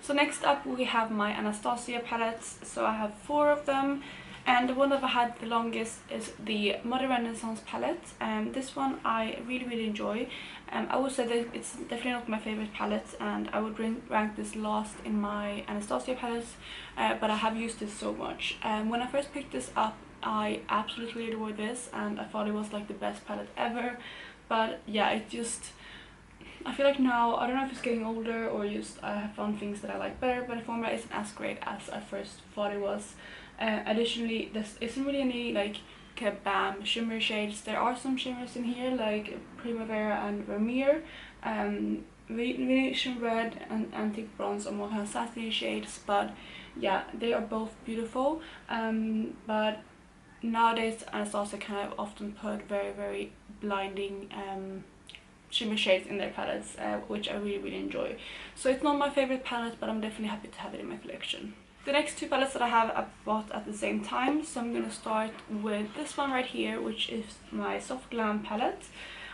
So next up we have my Anastasia palettes. So I have 4 of them, and the one that I had the longest is the Modern Renaissance palette. This one I really enjoy. I would say that it's definitely not my favorite palette, and I would rank this last in my Anastasia palettes, but I have used this so much. When I first picked this up, I absolutely adored this, and I thought it was like the best palette ever. But yeah, it just, I feel like now, I don't know if it's getting older or just I have found things that I like better, but the formula isn't as great as I first thought it was. Additionally, this isn't really any like bam shimmer shades. There are some shimmers in here like Primavera and Vermeer, Venetian Red and Antique Bronze are more kind of satiny shades, but yeah, they are both beautiful. But nowadays Anastasia kind of often put very blinding shimmer shades in their palettes, which I really enjoy. So it's not my favorite palette, but I'm definitely happy to have it in my collection. The next 2 palettes that I have I bought at the same time, so I'm gonna start with this one right here, which is my Soft Glam palette.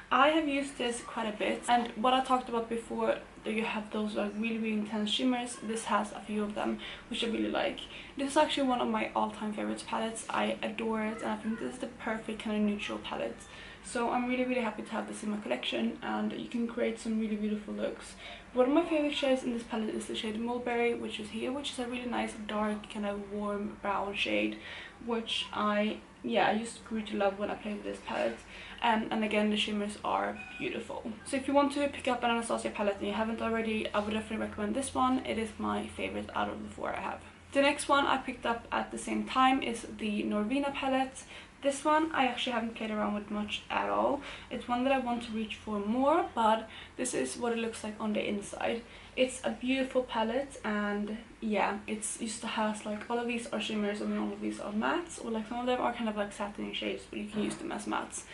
I have used this quite a bit, and what I talked about before, that you have those like really intense shimmers, this has a few of them, which I really like. This is actually one of my all-time favorites palettes. I adore it, and I think this is the perfect kind of neutral palette. So I'm really happy to have this in my collection, and you can create some really beautiful looks. One of my favorite shades in this palette is the shade Mulberry, which is here, which is a really nice dark kind of warm brown shade, which I used to grew to love when I played with this palette. And again, the shimmers are beautiful. So if you want to pick up an Anastasia palette and you haven't already, I would definitely recommend this one. It is my favorite out of the 4 I have. The next one I picked up at the same time is the Norvina palette. This one I actually haven't played around with much at all. It's one that I want to reach for more, but this is what it looks like on the inside. It's a beautiful palette, and yeah, it's used to have like all of these are shimmers and all of these are mattes, or like some of them are kind of like satiny shades, but you can use them as mattes.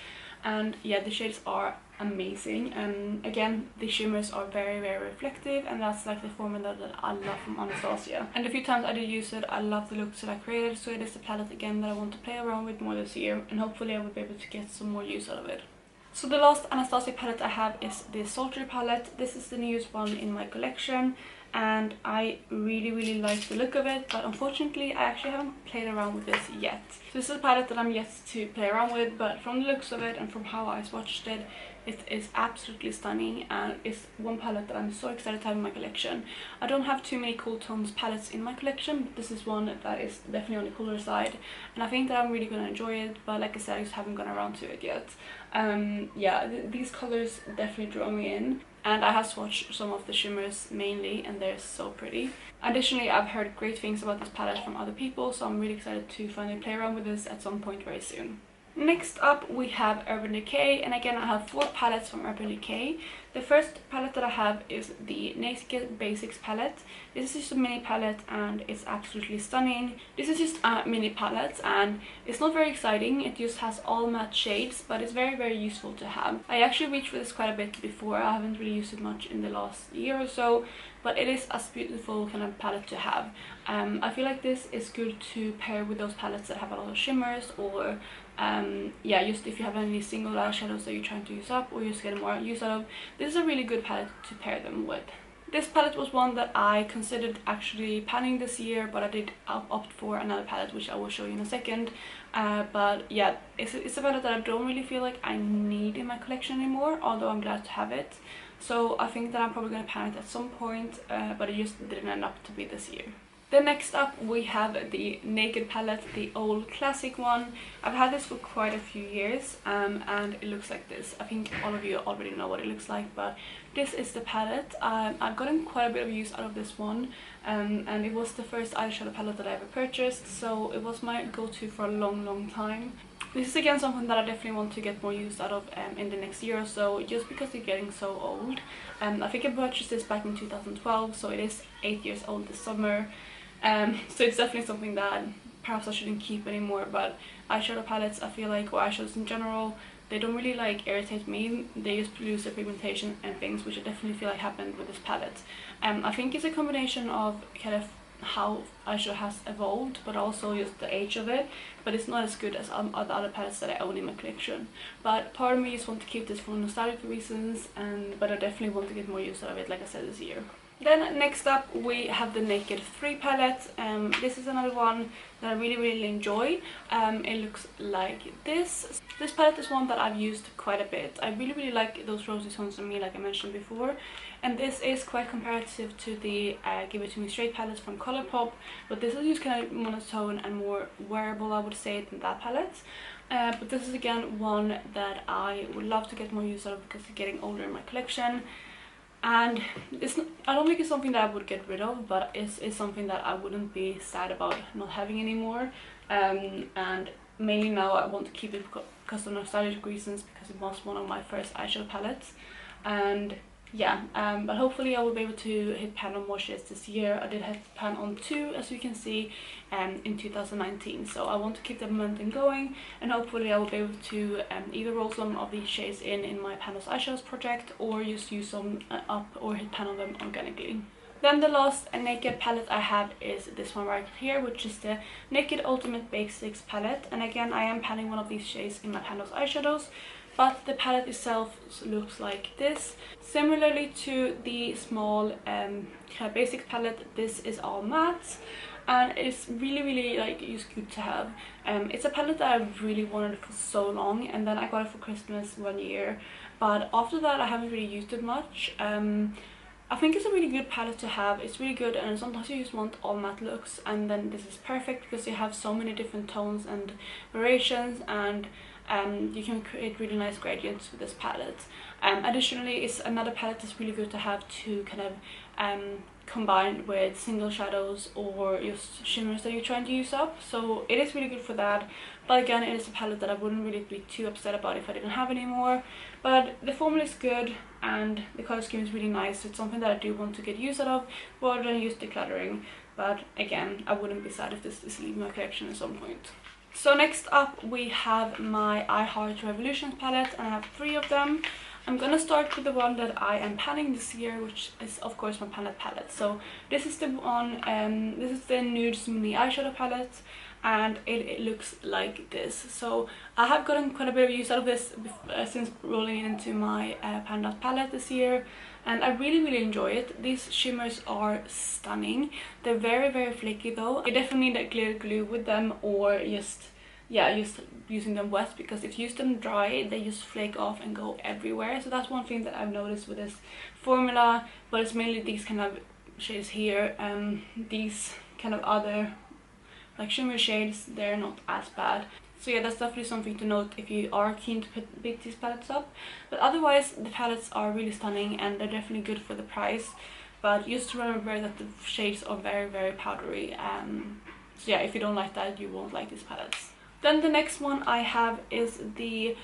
And yeah, the shades are amazing, and again the shimmers are very reflective, and that's like the formula that I love from Anastasia. And the few times I did use it, I love the looks that I created, so it is the palette again that I want to play around with more this year, and hopefully I will be able to get some more use out of it. So the last Anastasia palette I have is the Sultry palette. This is the newest one in my collection, and I really like the look of it, but unfortunately I actually haven't played around with this yet. So this is a palette that I'm yet to play around with, but from the looks of it and from how I swatched it, it is absolutely stunning, and it's one palette that I'm so excited to have in my collection. I don't have too many cool tones palettes in my collection, but this is one that is definitely on the cooler side, and I think that I'm really gonna enjoy it, but like I said, I just haven't gone around to it yet. Yeah, these colors definitely draw me in, and I have swatched some of the shimmers mainly, and they're so pretty. Additionally, I've heard great things about this palette from other people, so I'm really excited to finally play around with this at some point very soon. Next up we have Urban Decay, and again I have 4 palettes from Urban Decay. The first palette that I have is the Naked Basics palette. This is just a mini palette, and it's absolutely stunning. This is just a mini palette, and it's not very exciting. It just has all matte shades, but it's very useful to have. I actually reached for this quite a bit before. I haven't really used it much in the last year or so, but it is a beautiful kind of palette to have. I feel like this is good to pair with those palettes that have a lot of shimmers, or yeah, just if you have any single eyeshadows that you're trying to use up or just get more use out of, this is a really good palette to pair them with. This palette was one that I considered actually panning this year, but I did opt for another palette, which I will show you in a second. But yeah, it's a palette that I don't really feel like I need in my collection anymore, although I'm glad to have it. So I think that I'm probably going to pan it at some point, but it just didn't end up to be this year. Then next up we have the Naked palette, the old classic one. I've had this for quite a few years, and it looks like this. I think all of you already know what it looks like, but this is the palette. I've gotten quite a bit of use out of this one, and it was the first eyeshadow palette that I ever purchased, so it was my go-to for a long time. This is again something that I definitely want to get more use out of in the next year or so, just because they're getting so old. I think I purchased this back in 2012, so it is 8 years old this summer. So it's definitely something that perhaps I shouldn't keep anymore, but eyeshadow palettes, I feel like, or eyeshadows in general, they don't really like irritate me. They just lose their pigmentation and things, which I definitely feel like happened with this palette. I think it's a combination of kind of how eyeshadow has evolved, but also just the age of it, but it's not as good as the other palettes that I own in my collection. But part of me just want to keep this for nostalgic reasons, but I definitely want to get more use out of it, like I said, this year. Then next up we have the Naked 3 palette. This is another one that I really enjoy. It looks like this. This palette is one that I've used quite a bit. I really like those rosy tones on me, like I mentioned before. And this is quite comparative to the Give It To Me Straight palettes from Colourpop. But this is just kind of monotone and more wearable, I would say, than that palette. But this is again one that I would love to get more use of because it's getting older in my collection. And I don't think it's something that I would get rid of, but it's something that I wouldn't be sad about not having anymore. And mainly now I want to keep it because of nostalgic reasons, because it was one of my first eyeshadow palettes. And yeah, but hopefully I will be able to hit pan on more shades this year. I did hit pan on 2, as you can see, in 2019, so I want to keep the momentum going, and hopefully I will be able to either roll some of these shades in my Panels Eyeshadows project, or just use them up or hit pan on them organically. Then the last Naked palette I have is this one right here, which is the Naked Ultimate Basics palette. And again, I am panning one of these shades in my Panels Eyeshadows, but the palette itself looks like this. Similarly to the small kind of basic palette, this is all matte, and it's really like just good to have. It's a palette that I've really wanted for so long, and then I got it for Christmas one year, but after that I haven't really used it much. I think it's a really good palette to have. It's really good, and sometimes you just want all matte looks, and then this is perfect because you have so many different tones and variations, and you can create really nice gradients with this palette. Additionally, it's another palette that's really good to have to kind of combine with single shadows or just shimmers that you're trying to use up, so it is really good for that. But again, it is a palette that I wouldn't really be too upset about if I didn't have any more. But the formula is good and the color scheme is really nice. It's something that I do want to get use out of rather than use decluttering, but again, I wouldn't be sad if this is leaving my collection at some point. So next up we have my I Heart Revolutions palette, and I have 3 of them. I'm gonna start with the one that I am panning this year, which is of course my palette. So this is the one, this is the Nude Mini Eyeshadow palette, and it looks like this. So I have gotten quite a bit of use out of this since rolling it into my Panda palette this year, and I really enjoy it. These shimmers are stunning. They're very flaky though. You definitely need a glitter glue with them, or just using them wet, because if you use them dry they just flake off and go everywhere. So that's one thing that I've noticed with this formula, but it's mainly these kind of shades here. These kind of other like shimmer shades, they're not as bad. So yeah, that's definitely something to note if you are keen to pick these palettes up. But otherwise the palettes are really stunning and they're definitely good for the price, but just remember that the shades are very powdery. So yeah, if you don't like that, you won't like these palettes. Then the next one I have is the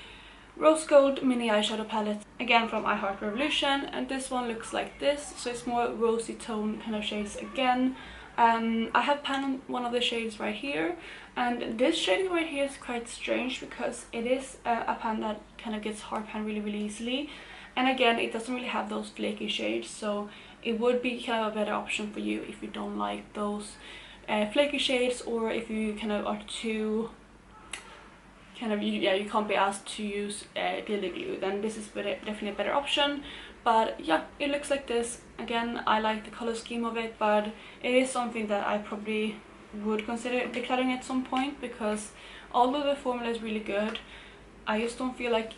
Rose Gold Mini Eyeshadow palette, again from I Heart Revolution, and this one looks like this. So it's more rosy tone kind of shades again. I have panned one of the shades right here, and this shade right here is quite strange because it is a pan that kind of gets hard pan really easily, and again it doesn't really have those flaky shades, so it would be kind of a better option for you if you don't like those flaky shades, or if you kind of are too kind of, you can't be asked to use glitter glue, then this is definitely a better option. But yeah, it looks like this. Again, I like the color scheme of it, but it is something that I probably would consider decluttering at some point, because although the formula is really good, I just don't feel like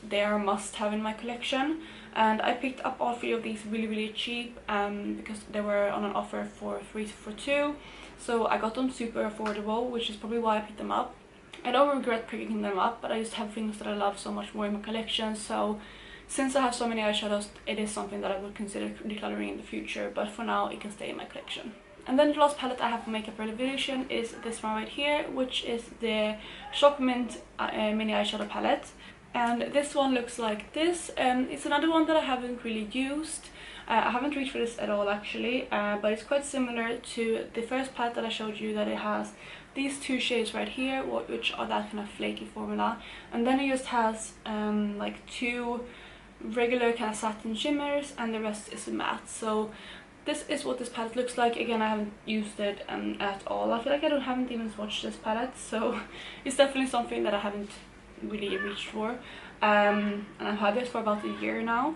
they are a must-have in my collection. And I picked up all 3 of these really cheap because they were on an offer for 3 for 2, so I got them super affordable, which is probably why I picked them up. I don't regret picking them up, but I just have things that I love so much more in my collection, so since I have so many eyeshadows, it is something that I would consider decluttering in the future, but for now it can stay in my collection. And then the last palette I have for Makeup Revolution is this one right here, which is the Choc Mint Mini Eyeshadow palette. And this one looks like this. It's another one that I haven't really used. I haven't reached for this at all actually, but it's quite similar to the first palette that I showed you, that it has these 2 shades right here, which are that kind of flaky formula, and then it just has like 2 regular kind of satin shimmers, and the rest is matte. So this is what this palette looks like. Again, I haven't used it at all. I feel like I haven't even swatched this palette, so it's definitely something that I haven't really reached for, and I've had this for about a year now.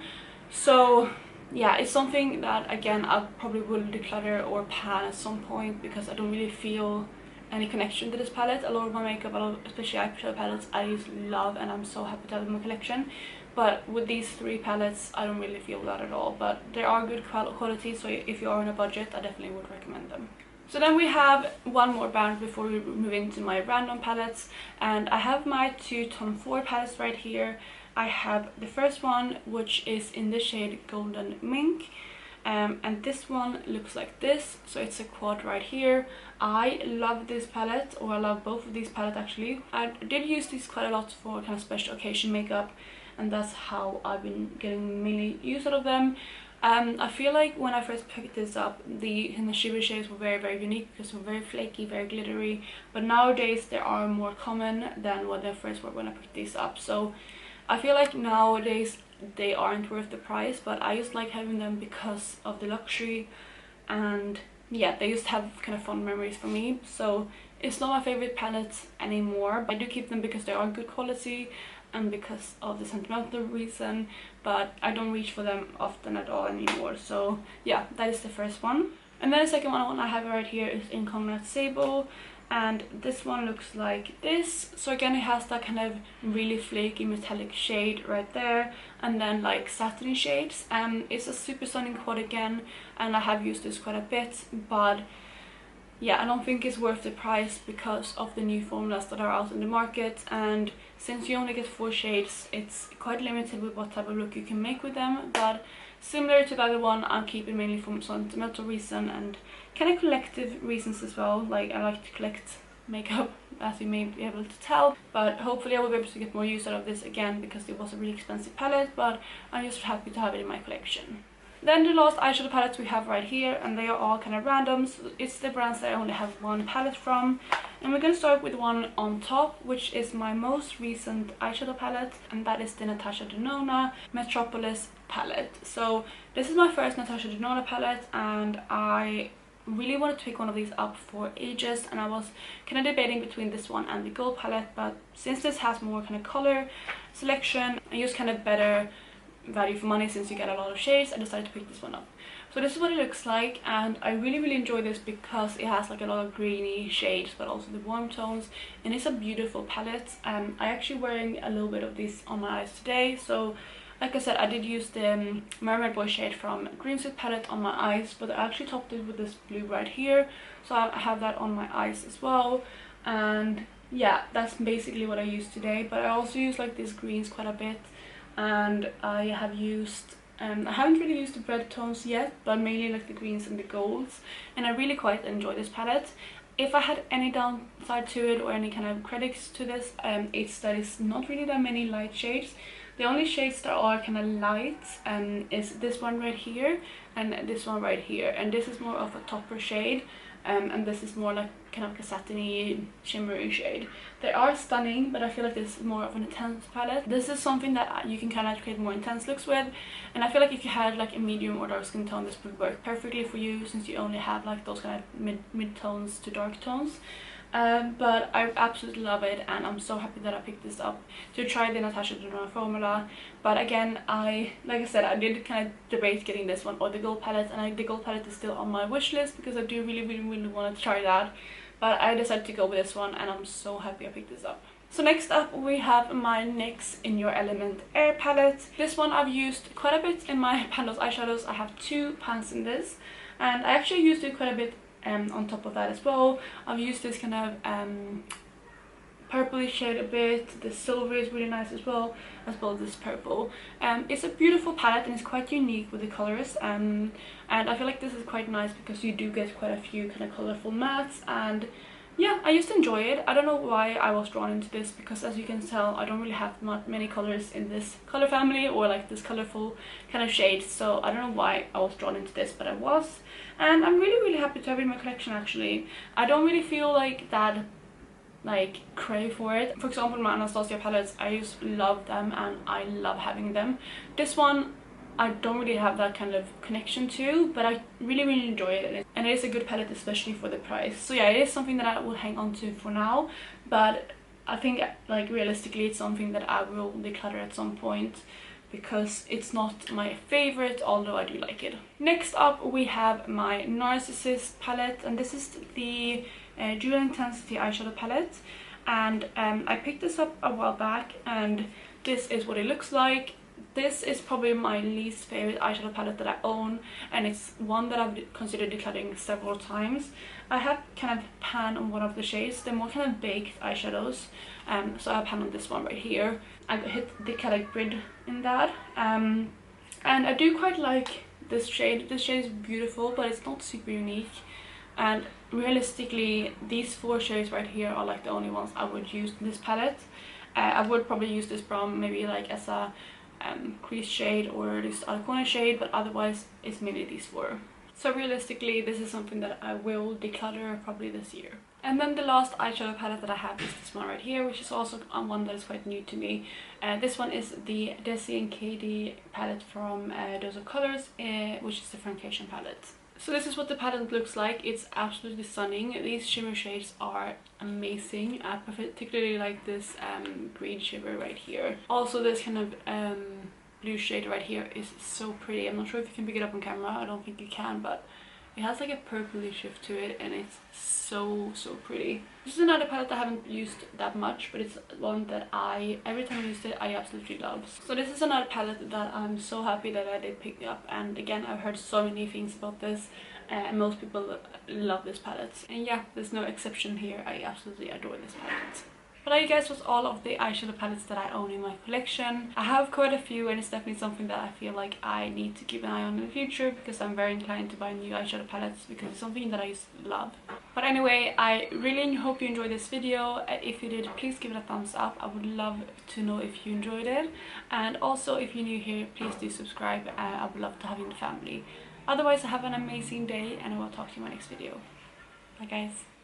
So yeah, it's something that again I probably will declutter or pan at some point, because I don't really feel any connection to this palette. A lot of my makeup, especially eyeshadow palettes, I just love, and I'm so happy to have in my collection. But with these three palettes, I don't really feel that at all. But they are good quality, so if you are on a budget, I definitely would recommend them. So then we have one more brand before we move into my random palettes, and I have my two Tom Ford palettes right here. I have the first one, which is in the shade Golden Mink, and this one looks like this. So it's a quad right here. I love this palette, or I love both of these palettes actually. I did use these quite a lot for kind of special occasion makeup, and that's how I've been getting mainly use out of them. I feel like when I first picked this up, the shiver shades were very unique because they were very flaky, very glittery, but nowadays they are more common than what they first were when I picked these up. So I feel like nowadays they aren't worth the price, but I just like having them because of the luxury, and yeah, they just have kind of fun memories for me. So it's not my favorite palette anymore, but I do keep them because they are good quality and because of the sentimental reason, but I don't reach for them often at all anymore. So yeah, that is the first one. And then the second one I have right here is in Cognac Sable, and this one looks like this. So again, it has that kind of really flaky metallic shade right there, and then like satiny shades. It's a super stunning quad again, and I have used this quite a bit, but yeah, I don't think it's worth the price because of the new formulas that are out in the market, and since you only get 4 shades, it's quite limited with what type of look you can make with them. But similar to the other one, I'm keeping mainly for sentimental reason and kind of collective reasons as well. Like, I like to collect makeup, as you may be able to tell, but hopefully I will be able to get more use out of this again, because it was a really expensive palette, but I'm just happy to have it in my collection. Then the last eyeshadow palettes we have right here, and they are all kind of random. So it's the brands that I only have one palette from, and we're going to start with one on top, which is my most recent eyeshadow palette, and that is the Natasha Denona Metropolis palette. So this is my first Natasha Denona palette, and I really wanted to pick one of these up for ages, and I was kind of debating between this one and the gold palette, but since this has more kind of color selection and just kind of better value for money since you get a lot of shades, I decided to pick this one up. So this is what it looks like, and I really enjoy this because it has like a lot of greeny shades but also the warm tones, and it's a beautiful palette. I'm actually wearing a little bit of this on my eyes today. So like I said, I did use the Mermaid Boy shade from Dreamsuit palette on my eyes, but I actually topped it with this blue right here, so I have that on my eyes as well. And yeah, that's basically what I used today, but I also use like these greens quite a bit, and I have used I haven't really used the red tones yet, but mainly like the greens and the golds, and I really quite enjoy this palette. If I had any downside to it or any kind of critics to this, it's that it's not really that many light shades. The only shades that are kind of light is this one right here and this one right here, and this is more of a topper shade, and this is more like kind of like a satiny shimmery shade. They are stunning, but I feel like this is more of an intense palette. This is something that you can kind of create more intense looks with, and I feel like if you had like a medium or dark skin tone, this would work perfectly for you, since you only have like those kind of mid tones to dark tones. But I absolutely love it, and I'm so happy that I picked this up to try the Natasha Denona formula. But again, like I said, I did kind of debate getting this one or the gold palette, and the gold palette is still on my wish list because I do really want to try that. But I decided to go with this one, and I'm so happy I picked this up. So next up we have my NYX In Your Element Air palette. This one I've used quite a bit in my Pandos eyeshadows. I have 2 pans in this, and I actually used it quite a bit on top of that as well. I've used this kind of purpley shade a bit. The silver is really nice as well as this purple. It's a beautiful palette, and it's quite unique with the colors, and I feel like this is quite nice because you do get quite a few kind of colorful mattes, and yeah, I just enjoy it. I don't know why I was drawn into this, because as you can tell, I don't really have many colors in this color family, or like this colorful kind of shades, so I don't know why I was drawn into this, but I was, and I'm really happy to have it in my collection. Actually, I don't really feel like that like crave for it. For example, my Anastasia palettes, I just love them and I love having them. This one I don't really have that kind of connection to, but I really enjoy it, and it is a good palette, especially for the price. So yeah, it is something that I will hang on to for now, but I think like realistically it's something that I will declutter at some point, because it's not my favorite, although I do like it. Next up we have my NARSissit palette, and this is the Dual Intensity eyeshadow palette, and I picked this up a while back, and this is what it looks like. This is probably my least favorite eyeshadow palette that I own, and it's one that I've considered decluttering several times. I have kind of pan on one of the shades. They're more kind of baked eyeshadows, so I have pan on this one right here. I hit the Decay grid in that, and I do quite like this shade. This shade is beautiful, but it's not super unique, and realistically these 4 shades right here are like the only ones I would use in this palette. I would probably use this brown maybe like as a crease shade or this other corner shade, but otherwise it's mainly these 4. So realistically this is something that I will declutter probably this year. And then the last eyeshadow palette that I have is this one right here, which is also one that is quite new to me. This one is the Decay and KD palette from Dose of Colors, which is the Friendcation palette. So this is what the palette looks like. It's absolutely stunning. These shimmer shades are amazing. I particularly like this green shimmer right here. Also this kind of blue shade right here is so pretty. I'm not sure if you can pick it up on camera. I don't think you can, but it has like a purpley shift to it, and it's so pretty. This is another palette I haven't used that much, but it's one that every time I used it, I absolutely love. So this is another palette that I'm so happy that I did pick up, and again, I've heard so many things about this, and most people love this palette. And yeah, there's no exception here. I absolutely adore this palette. But that, you guys, was all of the eyeshadow palettes that I own in my collection. I have quite a few, and it's definitely something that I feel like I need to keep an eye on in the future, because I'm very inclined to buy new eyeshadow palettes because it's something that I used to love. But anyway, I really hope you enjoyed this video. If you did, please give it a thumbs up. I would love to know if you enjoyed it. And also, if you're new here, please do subscribe. I would love to have you in the family. Otherwise, have an amazing day, and I will talk to you in my next video. Bye guys.